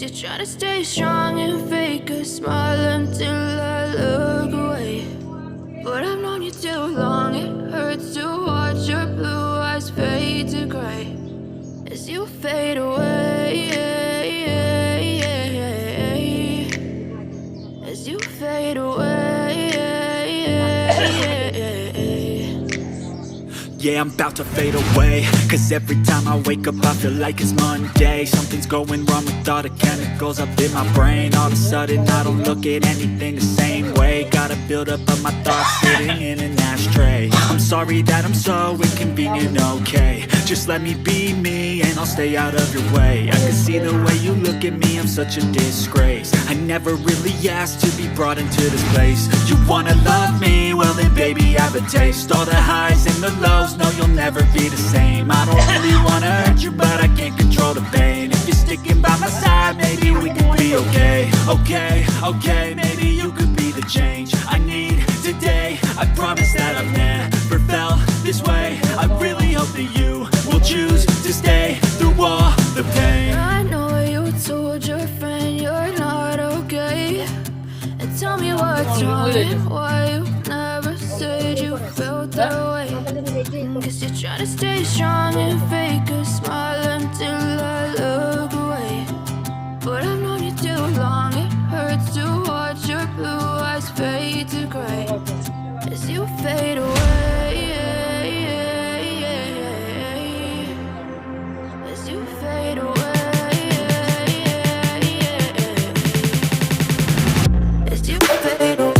Guess you're trying to stay strong and fake a smile until I look away. But I've known you too long, it hurts to watch your blue eyes fade to gray as you fade away, as you fade away. Yeah, I'm about to fade away, cause every time I wake up I feel like it's Monday. Something's going wrong with all the chemicals up in my brain. All of a sudden I don't look at anything the same way. Got a buildup of my thoughts sitting in an ashtray. I'm sorry that I'm so inconvenient, okay. Just let me be me and I'll stay out of your way. I can see the way you look at me, I'm such a disgrace. I never really asked to be brought into this place. You wanna love me? Well then baby I have a taste. All the highs and the lows, no you'll never be the same. I don't really wanna hurt you but I can't control the pain. If you're sticking by my side maybe we could be okay. Okay, maybe you could be the change I need today. I promise that I've never felt this way. I really hope that you will choose to stay through all the pain. I know you told your friend you're not okay, and tell me what's wrong and why you never said you felt that way. Guess you're trying to stay strong and fake a smile until I look away. But I've known you too long, it hurts to watch your blue eyes fade to gray as you fade away, as you fade away, as you fade away.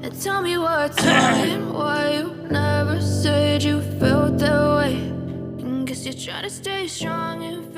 And tell me what's wrong and why you never said you felt that way. And guess you're trying to stay strong and